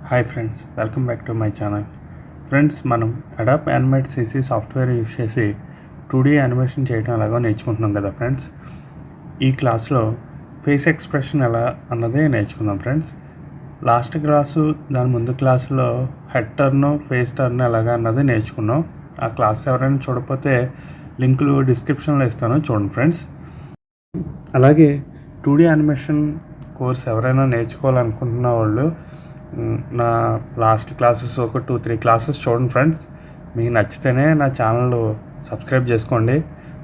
Hi friends, welcome back to my channel. Friends, మనం అడాప్ animate CC software use చేసి 2D animation చేయడం ఎలాగో నేర్చుకుంటున్నాం కదా ఫ్రెండ్స్. ఈ క్లాస్లో ఫేస్ ఎక్స్ప్రెషన్ ఎలా అన్నదే నేర్చుకుందాం ఫ్రెండ్స్. లాస్ట్ క్లాసు దాని ముందు క్లాసులో హెడ్ టర్న్, ఫేస్ టర్న్ ఎలాగా అన్నది నేర్చుకున్నాం. ఆ క్లాస్ ఎవరైనా చూడకపోతే లింకులు డిస్క్రిప్షన్లో ఇస్తాను, చూడండి ఫ్రెండ్స్. అలాగే 2D యానిమేషన్ కోర్స్ ఎవరైనా నేర్చుకోవాలనుకుంటున్న వాళ్ళు నా లాస్ట్ క్లాసెస్ ఒక 2-3 క్లాసెస్ చూడండి ఫ్రెండ్స్. మీకు నచ్చితేనే నా ఛానల్ సబ్స్క్రైబ్ చేసుకోండి.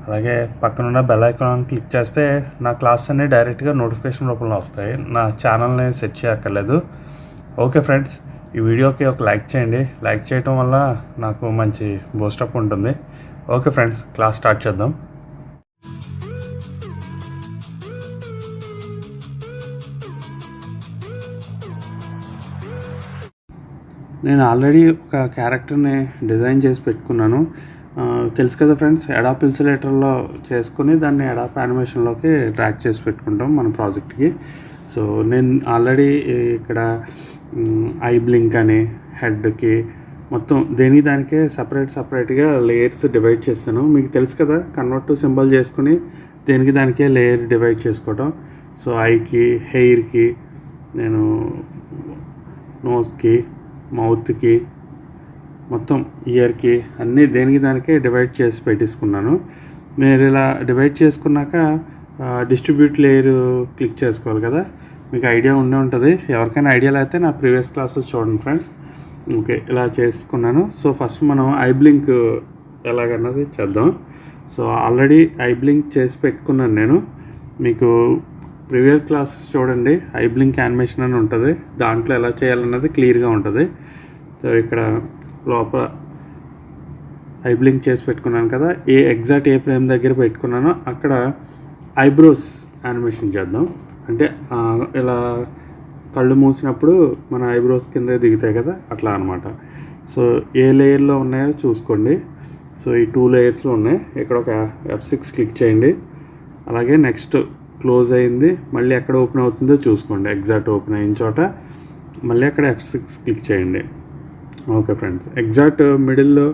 అలాగే పక్కనున్న బెల్ ఐకాన్ క్లిక్ చేస్తే నా క్లాస్ అన్నీ డైరెక్ట్గా నోటిఫికేషన్ రూపంలో వస్తాయి. నా ఛానల్ని సెట్ చేయక్కర్లేదు. ఓకే ఫ్రెండ్స్, ఈ వీడియోకి ఒక లైక్ చేయండి. లైక్ చేయటం వల్ల నాకు మంచి బూస్టప్ ఉంటుంది. ఓకే ఫ్రెండ్స్, క్లాస్ స్టార్ట్ చేద్దాం. నేను ఆల్రెడీ ఒక క్యారెక్టర్ని డిజైన్ చేసి పెట్టుకున్నాను. తెలుసు కదా ఫ్రెండ్స్, అడాప్ ఇల్స్ట్రేటర్లో చేసుకుని దాన్ని అడాప్ యానిమేషన్లోకి ట్రాక్ చేసి పెట్టుకుంటాం మన ప్రాజెక్ట్కి. సో నేను ఆల్రెడీ ఇక్కడ ఐ బ్లింక్ అని హెడ్కి మొత్తం దానికే సపరేట్గా లేయర్స్ డివైడ్ చేస్తాను. మీకు తెలుసు కదా, కన్వర్ట్ టు సింబల్ చేసుకుని దానికే లేయర్ డివైడ్ చేసుకోవటం. సో ఐకి, హెయిర్కి, నేను నోస్కి, మౌత్కి, మొత్తం ఇయర్కి అన్నీ దానికే డివైడ్ చేసి పెట్టేసుకున్నాను. మీరు ఇలా డివైడ్ చేసుకున్నాక డిస్ట్రిబ్యూట్ లేయర్ క్లిక్ చేసుకోవాలి కదా. మీకు ఐడియా ఉండే ఉంటుంది. ఎవరికైనా ఐడియా లేకపోతే నా ప్రీవియస్ క్లాసెస్ చూడండి ఫ్రెండ్స్. ఓకే, ఇలా చేసుకున్నాను. సో ఫస్ట్ మనం ఐ బ్లింక్ ఎలాగన్నది చేద్దాం. సో ఆల్రెడీ ఐ బ్లింక్ చేసి పెట్టుకున్నాను నేను. మీకు ప్రీవియస్ క్లాసెస్ చూడండి, ఐ బ్లింక్ యానిమేషన్ అని ఉంటుంది. దాంట్లో ఎలా చేయాలన్నది క్లియర్గా ఉంటుంది. సో ఇక్కడ లోపల ఐ బ్లింక్ చేసి పెట్టుకున్నాను కదా, ఎగ్జాక్ట్ ఏ ఫ్రేమ్ దగ్గర పెట్టుకున్నానో అక్కడ ఐబ్రోస్ యానిమేషన్ చేద్దాం. అంటే ఇలా కళ్ళు మూసినప్పుడు మన ఐబ్రోస్ కింద దిగుతాయి కదా, అట్లా అనమాట. సో ఏ లేయర్లో ఉన్నాయో చూసుకోండి. సో ఈ 2 లేయర్స్లో ఉన్నాయి. ఇక్కడ ఒక F6 క్లిక్ చేయండి. అలాగే నెక్స్ట్ క్లోజ్ అయింది, మళ్ళీ ఎక్కడ ఓపెన్ అవుతుందో చూసుకోండి. ఎగ్జాక్ట్ ఓపెన్ అయిన చోట మళ్ళీ అక్కడ F6 క్లిక్ చేయండి. ఓకే ఫ్రెండ్స్, ఎగ్జాక్ట్ మిడిల్లో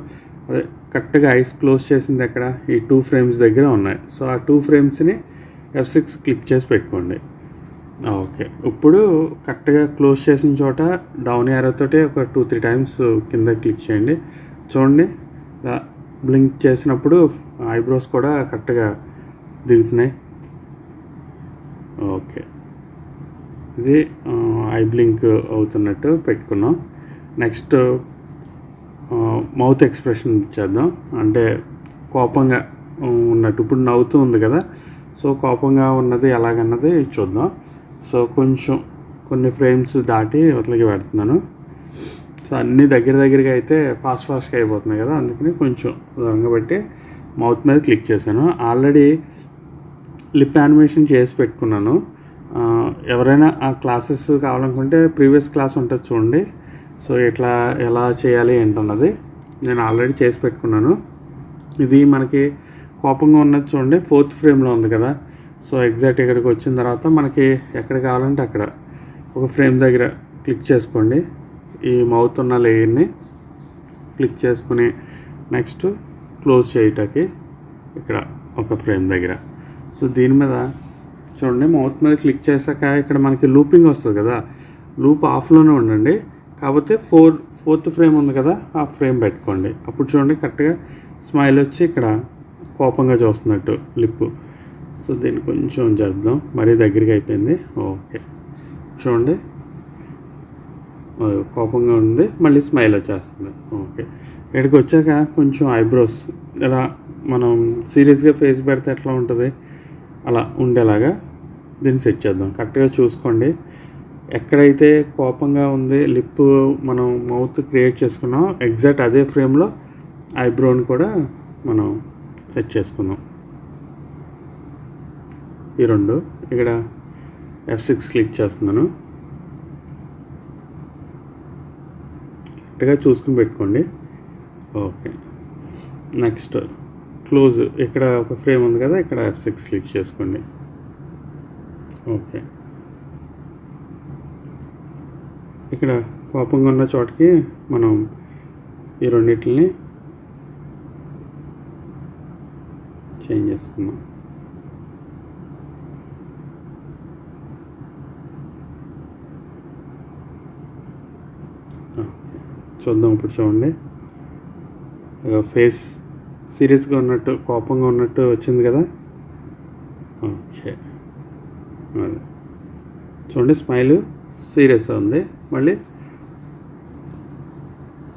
కరెక్ట్గా ఐస్ క్లోజ్ చేసింది ఎక్కడ, ఈ 2 ఫ్రేమ్స్ దగ్గర ఉన్నాయి. సో ఆ 2 ఫ్రేమ్స్ని F6 క్లిక్ చేసి పెట్టుకోండి. ఓకే, ఇప్పుడు కరెక్ట్గా క్లోజ్ చేసిన చోట డౌన్ యారోతోటి ఒక 2-3 టైమ్స్ కింద క్లిక్ చేయండి. చూడండి, బ్లింక్ చేసినప్పుడు ఐబ్రోస్ కూడా కరెక్ట్గా దిగుతున్నాయి. ఓకే, ఇది ఐ బ్లింక్ అవుతున్నట్టు పెట్టుకున్నాం. నెక్స్ట్ మౌత్ ఎక్స్ప్రెషన్ చేద్దాం. అంటే కోపంగా ఉన్నట్టు, ఇప్పుడు నవ్వుతూ ఉంది కదా, సో కోపంగా ఉన్నది ఎలాగన్నది చూద్దాం. సో కొన్ని ఫ్రేమ్స్ దాటి అవతలకి పెడుతున్నాను. సో అన్నీ దగ్గరగా అయితే ఫాస్ట్గా అయిపోతున్నాయి కదా, అందుకని కొంచెం దూరంగా పెట్టి మౌత్ మీద క్లిక్ చేశాను. ఆల్రెడీ లిప్ యానిమేషన్ చేసి పెట్టుకున్నాను. ఎవరైనా ఆ క్లాసెస్ కావాలనుకుంటే ప్రీవియస్ క్లాస్ ఉంటుంది చూడండి. సో ఎలా చేయాలి ఏంటన్నది నేను ఆల్రెడీ చేసి పెట్టుకున్నాను. ఇది మనకి కోపంగా ఉన్నది చూడండి, 4th ఫ్రేమ్లో ఉంది కదా. సో ఎగ్జాక్ట్ ఇక్కడికి వచ్చిన తర్వాత మనకి ఎక్కడ కావాలంటే అక్కడ ఒక ఫ్రేమ్ దగ్గర క్లిక్ చేసుకోండి. ఈ మౌత్ ఉన్న లేయర్ని క్లిక్ చేసుకుని నెక్స్ట్ క్లోజ్ చేయటానికి ఇక్కడ ఒక ఫ్రేమ్ దగ్గర. సో దీని మీద చూడండి, మౌత్ మీద క్లిక్ చేశాక ఇక్కడ మనకి లూపింగ్ వస్తుంది కదా, లూప్ ఆఫ్లోనే ఉండండి. కాకపోతే 4th ఫ్రేమ్ ఉంది కదా, ఆ ఫ్రేమ్ పెట్టుకోండి. అప్పుడు చూడండి కరెక్ట్గా స్మైల్ వచ్చి ఇక్కడ కోపంగా చూస్తున్నట్టు లిప్. సో దీన్ని కొంచెం చేద్దాం, మరీ దగ్గరికి అయిపోయింది. ఓకే, చూడండి కోపంగా ఉంది, మళ్ళీ స్మైల్ వచ్చేస్తుంది. ఓకే, ఇక్కడికి వచ్చాక కొంచెం ఐబ్రోస్ ఇలా మనం సీరియస్గా ఫేస్ పెడితే ఎట్లా ఉంటుంది అలా ఉండేలాగా దీన్ని సెట్ చేద్దాం. కరెక్ట్గా చూసుకోండి, ఎక్కడైతే కోపంగా ఉంది లిప్ మనం మౌత్ క్రియేట్ చేసుకున్నాం ఎగ్జాక్ట్ అదే ఫ్రేమ్లో ఐబ్రోని కూడా మనం సెట్ చేసుకుందాం. ఈ 2 ఇక్కడ F6 క్లిక్ చేస్తున్నాను. కరెక్ట్గా చూసుకుని పెట్టుకోండి. ఓకే, నెక్స్ట్ క్లోజ్, ఇక్కడ ఒక ఫ్రేమ్ ఉంది కదా, ఇక్కడ F6 క్లిక్ చేసుకోండి. ఓకే, ఇక్కడ కోపంగా ఉన్న చోటకి మనం ఈ రెండింటిని చేంజ్ చేసుకుందాం. చూద్దాం ఇప్పుడు చూడండి, ఫేస్ సీరియస్గా ఉన్నట్టు కోపంగా ఉన్నట్టు వచ్చింది కదా. ఓకే, అది చూడండి, స్మైల్ సీరియస్గా ఉంది, మళ్ళీ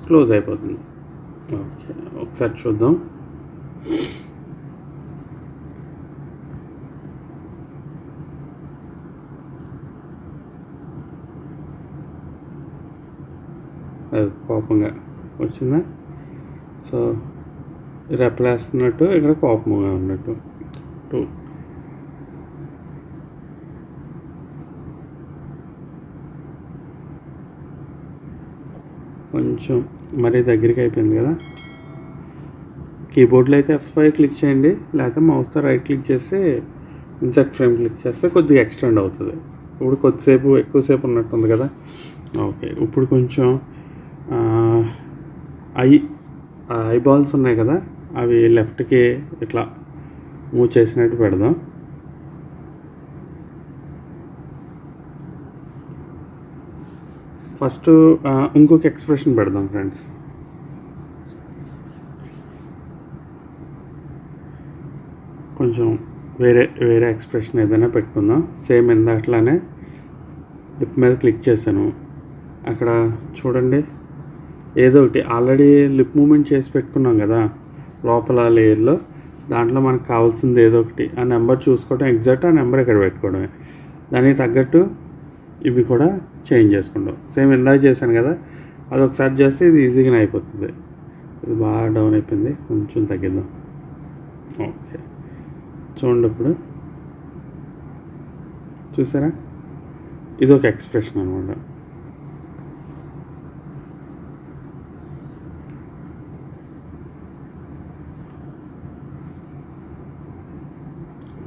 క్లోజ్ అయిపోతుంది. ఓకే, ఒకసారి చూద్దాం. అది కోపంగా వచ్చిందా. సో రెప్పలేస్తున్నట్టు, ఇక్కడ కోపంగా ఉన్నట్టు. టూ కొంచెం మరీ దగ్గరికి అయిపోయింది కదా. కీబోర్డ్లో అయితే F5 క్లిక్ చేయండి, లేకపోతే మౌస్తో రైట్ క్లిక్ చేసి ఇన్సర్ట్ ఫ్రేమ్ క్లిక్ చేస్తే కొద్దిగా ఎక్స్టెండ్ అవుతుంది. ఇప్పుడు కొద్దిసేపు ఎక్కువసేపు ఉన్నట్టుంది కదా. ఓకే, ఇప్పుడు కొంచెం ఐబాల్స్ ఉన్నాయి కదా, అవి లెఫ్ట్కి ఇట్లా మూవ్ చేసినట్టు పెడదాం. ఫస్ట్ ఇంకొక ఎక్స్ప్రెషన్ పెడదాం ఫ్రెండ్స్. కొంచెం వేరే ఎక్స్ప్రెషన్ ఏదైనా పెట్టుకుందాం. సేమ్ ఇందాకట్లానే లిప్ మీద క్లిక్ చేశాను, అక్కడ చూడండి ఏదో ఒకటి ఆల్రెడీ లిప్ మూమెంట్ చేసి పెట్టుకున్నాం కదా లోపల లేయర్లో. దాంట్లో మనకు కావాల్సింది ఏదో ఒకటి ఆ నెంబర్ చూసుకోవడం, ఎగ్జాక్ట్ ఆ నెంబర్ ఇక్కడ పెట్టుకోవడమే. దానికి తగ్గట్టు ఇవి కూడా చేంజ్ చేసుకుంటాం. సేమ్ ఇందాక చేశాను కదా, అది ఒకసారి చేస్తే ఇది ఈజీగానే అయిపోతుంది. ఇది బాగా డౌన్ అయిపోయింది, కొంచెం తగ్గిద్దాం. ఓకే, చూడండి ఇప్పుడు చూసారా, ఇది ఒక ఎక్స్ప్రెషన్ అనమాట.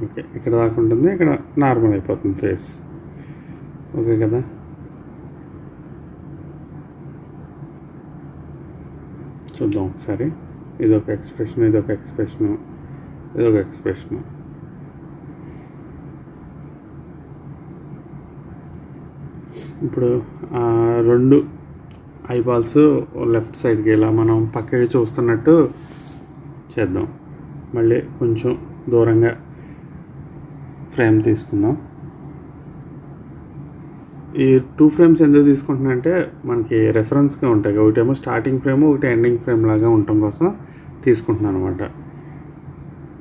ఓకే, ఇక్కడ దాకా ఉంటుంది, ఇక్కడ నార్మల్ అయిపోతుంది ఫేస్. ఓకే కదా. చూద్దాం ఒకసారి, ఇదొక ఎక్స్ప్రెషన్, ఇదొక ఎక్స్ప్రెషను, ఇదొక ఎక్స్ప్రెషను. ఇప్పుడు రెండు ఐబాల్స్ లెఫ్ట్ సైడ్కి ఇలా మనం పక్కకి చూస్తున్నట్టు చేద్దాం. మళ్ళీ కొంచెం దూరంగా ఫ్రేమ్ తీసుకుందాం. ఈ 2 ఫ్రేమ్స్ ఎందుకు తీసుకుంటున్నా అంటే మనకి రెఫరెన్స్గా ఉంటాయి. ఒకటేమో స్టార్టింగ్ ఫ్రేమ్, ఒకటి ఎండింగ్ ఫ్రేమ్ లాగా ఉండటం కోసం తీసుకుంటున్నాను అనమాట.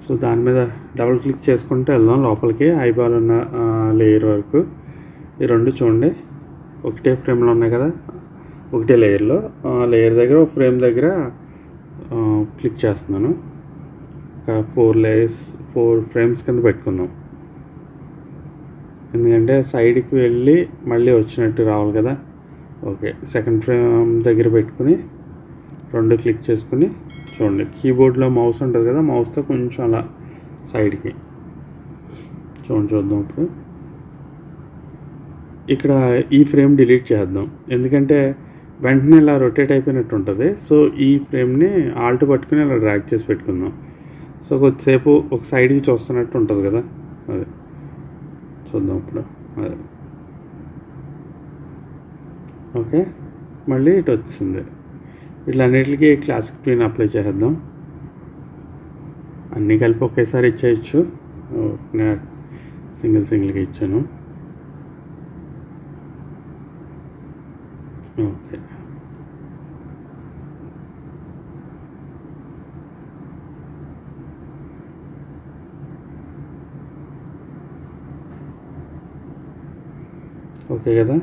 సో దాని మీద డబుల్ క్లిక్ చేసుకుంటే వెళ్దాం లోపలికి, ఐబాల్ ఉన్న లేయర్ వరకు. ఈ రెండు చూడండి ఒకటే ఫ్రేమ్లో ఉన్నాయి కదా, ఒకటే లేయర్లో. లేయర్ దగ్గర ఒక ఫ్రేమ్ దగ్గర క్లిక్ చేస్తున్నాను. ఒక 4 ఫ్రేమ్స్ కింద పెట్టుకుందాం, ఎందుకంటే సైడ్కి వెళ్ళి మళ్ళీ వచ్చినట్టు రావాలి కదా. ఓకే, సెకండ్ ఫ్రేమ్ దగ్గర పెట్టుకుని 2 క్లిక్ చేసుకుని చూడండి, కీబోర్డ్లో మౌస్ ఉంటుంది కదా, మౌస్తో కొంచెం అలా సైడ్కి చూద్దాం. ఇప్పుడు ఇక్కడ ఈ ఫ్రేమ్ డిలీట్ చేద్దాం, ఎందుకంటే వెంటనే ఇలా రొటేట్ అయిపోయినట్టు ఉంటుంది. సో ఈ ఫ్రేమ్ని ఆల్ట్ పట్టుకుని ఇలా డ్రాగ్ చేసి పెట్టుకుందాం. సో కొద్దిసేపు ఒక సైడ్కి చూస్తున్నట్టు ఉంటుంది కదా, అదే చూద్దాం ఇప్పుడు. అదే ఓకే, మళ్ళీ ఇటు వచ్చింది. వీటిలన్నిటికి క్లాసిక్ ట్యూన్ అప్లై చేద్దాం. అన్నీ కలిపి ఒకేసారి ఇచ్చేయచ్చు, నేను సింగిల్గా ఇచ్చాను. ఓకే, ఓకే కదా.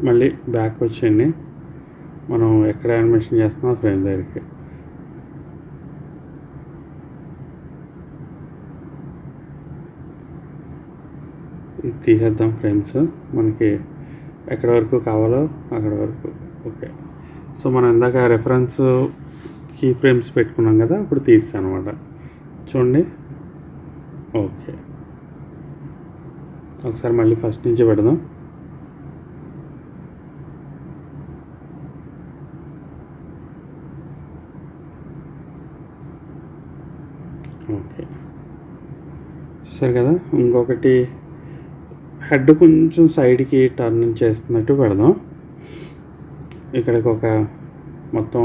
మళ్ళీ బ్యాక్ వచ్చేయండి, మనం ఎక్కడ యానిమేషన్ చేస్తున్నాం ఫ్రేమ్ దగ్గరికి. ఇది తీసేద్దాం ఫ్రేమ్స్, మనకి ఎక్కడి వరకు కావాలో అక్కడ వరకు. ఓకే, సో మనం ఇందాక రెఫరెన్స్ కీ ఫ్రేమ్స్ పెట్టుకున్నాం కదా, ఇప్పుడు తీస్తాను అనమాట. చూడండి ఓకే, ఒకసారి మళ్ళీ ఫస్ట్ నుంచి పెడదాం. ఓకే, చూసారు కదా. ఇంకొకటి హెడ్ కొంచెం సైడ్కి టర్న్ చేస్తున్నట్టు పెడదాం. ఇక్కడికి ఒక మొత్తం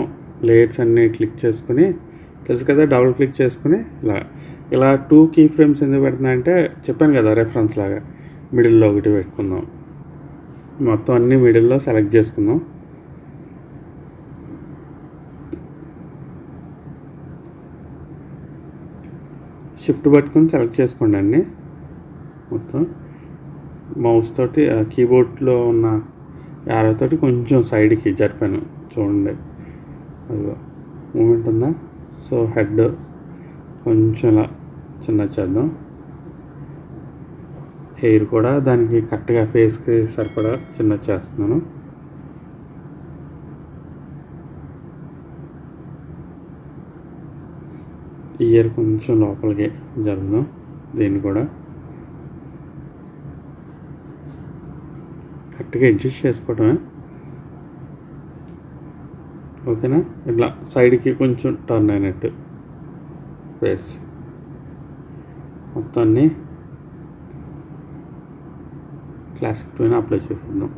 లేయర్స్ అన్నీ క్లిక్ చేసుకుని, తెలుసు కదా, డబుల్ క్లిక్ చేసుకుని ఇలా 2 కీ ఫ్రేమ్స్ ఎందుకు పెడుతున్నా అంటే చెప్పాను కదా, రెఫరెన్స్ లాగా మిడిల్లో ఒకటి పెట్టుకుందాం. మొత్తం అన్నీ మిడిల్లో సెలెక్ట్ చేసుకుందాం. షిఫ్ట్ పట్టుకొని సెలెక్ట్ చేసుకోండి అన్నీ మొత్తం. మౌస్ తోటి కీబోర్డ్లో ఉన్న యారో తోటి కొంచెం సైడ్కి జరిపాను చూడండి, అదిగో మూమెంట్ ఉందా. సో హెడ్ కొంచెం ఇలా చిన్న చేద్దాం. హెయిర్ కూడా దానికి కరెక్ట్గా ఫేస్కి సరిపడా చిన్న చేస్తున్నాను. ఇయర్ కొంచెం లోపలికి జరుపుదాం. దీన్ని కూడా కరెక్ట్గా అడ్జస్ట్ చేసుకోవటమే. ఓకేనా, ఇట్లా సైడ్కి కొంచెం టర్న్ అయినట్టు ఫేస్ మొత్తాన్ని క్లాసిక్ పైన అప్లై చేసేద్దాం.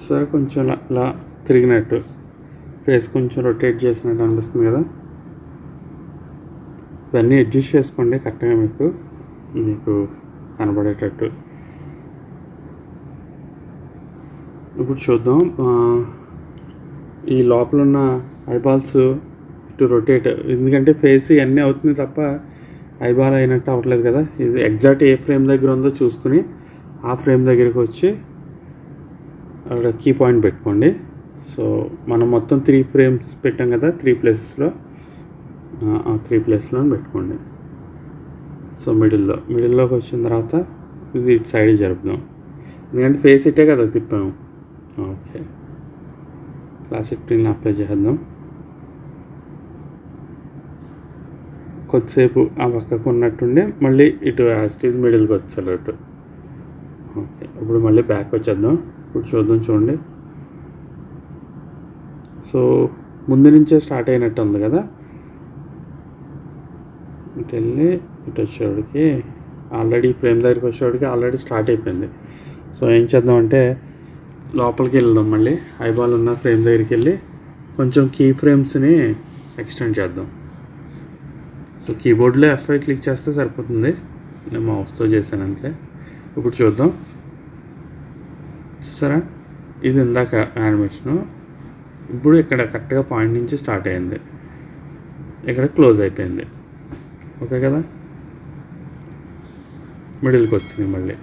సరే, కొంచెం ఇలా తిరిగినట్టు ఫేస్ కొంచెం రొటేట్ చేసినట్టు అనిపిస్తుంది కదా. ఇవన్నీ అడ్జస్ట్ చేసుకోండి కరెక్ట్గా మీకు కనబడేటట్టు. ఇప్పుడు చూద్దాం, ఈ లోపల ఉన్న ఐబాల్స్ ఇటు రొటేట్, ఎందుకంటే ఫేస్ ఇవన్నీ అవుతుంది తప్ప ఐబాల్ అయినట్టు అవ్వట్లేదు కదా. ఇది ఎగ్జాక్ట్ ఏ ఫ్రేమ్ దగ్గర ఉందో చూసుకుని ఆ ఫ్రేమ్ దగ్గరికి వచ్చి అక్కడ కీ పాయింట్ పెట్టుకోండి. సో మనం మొత్తం 3 ఫ్రేమ్స్ పెట్టాం కదా, 3 ప్లేసెస్లో, ఆ 3 ప్లేస్లో పెట్టుకోండి. సో మిడిల్లోకి వచ్చిన తర్వాత ఇది ఇటు సైడ్ జరుపుదాం, ఎందుకంటే ఫేస్ ఇట్టే కదా తిప్పాము. ఓకే, క్లాసిక్ ప్రింట్ని అప్లై చేద్దాం. కొద్దిసేపు ఆ పక్కకు ఉన్నట్టుండి మళ్ళీ ఇటు యాస్టీజ్ మిడిల్కి వచ్చేసారు అటు. ఓకే, ఇప్పుడు మళ్ళీ బ్యాక్ వచ్చేద్దాం. ఇప్పుడు చూడండి. సో ముందు నుంచే స్టార్ట్ అయినట్టు ఉంది కదా. ఇటు వెళ్ళి ఇటు వచ్చేవాడికి ఆల్రెడీ ఫ్రేమ్ దగ్గరికి వచ్చేవాడికి ఆల్రెడీ స్టార్ట్ అయిపోయింది. సో ఏం చేద్దాం అంటే లోపలికి వెళ్దాం, మళ్ళీ ఐబాల్ ఉన్న ఫ్రేమ్ దగ్గరికి వెళ్ళి కొంచెం కీ ఫ్రేమ్స్ని ఎక్స్టెండ్ చేద్దాం. సో కీబోర్డ్లో F5 క్లిక్ చేస్తే సరిపోతుంది, నేను మౌస్తో చేశానంటే. ఇప్పుడు చూద్దాం, చూసారా, ఇది ఇందాక యానిమేషను. ఇప్పుడు ఇక్కడ కరెక్ట్గా పాయింట్ నుంచి స్టార్ట్ అయింది, ఇక్కడ క్లోజ్ అయిపోయింది. ఓకే కదా, మిడిల్కి వస్తుంది. మళ్ళీ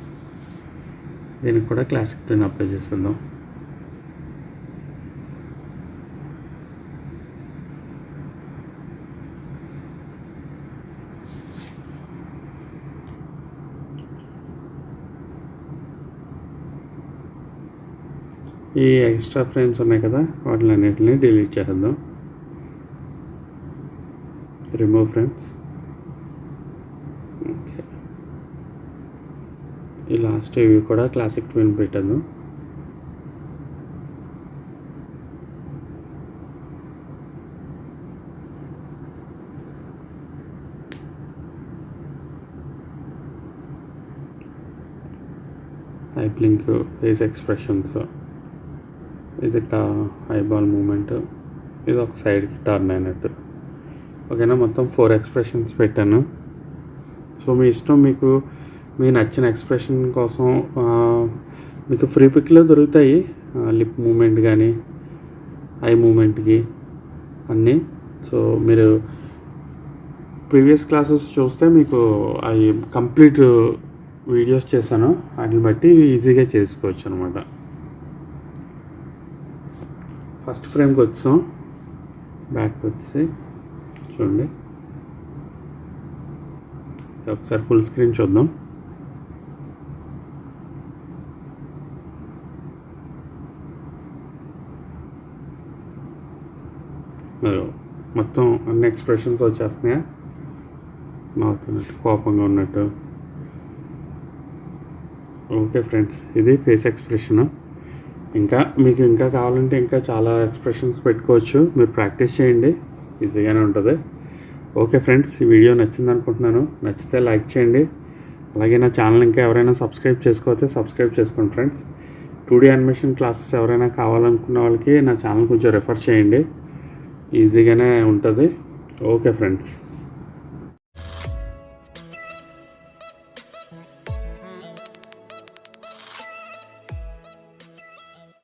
దీనికి కూడా క్లాసిక్ ప్రింట్ అప్లై చేస్తుందాం. ఈ ఎక్స్ట్రా ఫ్రేమ్స్ ఉన్నాయి కదా, వాటిని అన్నిటిని డిలీట్ చేద్దాం. Remove frames. ఓకే, ఈ లాస్ట్ ఇవి కూడా క్లాసిక్ ట్విన్ పెట్టాను. టైప్ లింక్, ఫేస్ ఎక్స్ప్రెషన్స్, ఇది ఐబాల్ మూమెంట్, ఇది ఒక సైడ్కి టర్న్ అయినట్టు. ఓకేనా, మొత్తం 4 ఎక్స్ప్రెషన్స్ పెట్టాను. సో మీ ఇష్టం, మీకు నచ్చిన ఎక్స్ప్రెషన్ కోసం మీకు ఫ్రీ పిక్లో దొరుకుతాయి. లిప్ మూమెంట్ కానీ ఐ మూమెంట్కి అన్నీ. సో మీరు ప్రీవియస్ క్లాసెస్ చూస్తే మీకు అవి కంప్లీట్ వీడియోస్ చేశాను, వాటిని బట్టి ఈజీగా చేసుకోవచ్చు అనమాట. ఫస్ట్ ఫ్రేమ్కి వచ్చాం, బ్యాక్ వచ్చి చూడండి ఒకసారి ఫుల్ స్క్రీన్ చూద్దాం. మొత్తం అన్ని ఎక్స్ప్రెషన్స్ వచ్చేస్తున్నాయా, నవ్వుతున్నట్టు, కోపంగా ఉన్నట్టు. ఓకే ఫ్రెండ్స్, ఇది ఫేస్ ఎక్స్ప్రెషన్. ఇంకా మీకు ఇంకా కావాలంటే ఇంకా చాలా ఎక్స్ప్రెషన్స్ పెట్టుకోవచ్చు. మీరు ప్రాక్టీస్ చేయండి, ఈజీగానే ఉంటుంది. ఓకే ఫ్రెండ్స్, ఈ వీడియో నచ్చింది అనుకుంటున్నాను. నచ్చితే లైక్ చేయండి. అలాగే నా ఛానల్ ఇంకా ఎవరైనా సబ్స్క్రైబ్ చేసుకోకపోతే సబ్స్క్రైబ్ చేసుకోండి ఫ్రెండ్స్. 2D యానిమేషన్ క్లాసెస్ ఎవరైనా కావాలనుకున్న వాళ్ళకి నా ఛానల్ కొంచెం రెఫర్ చేయండి, ఈజీగానే ఉంటుంది. Okay friends.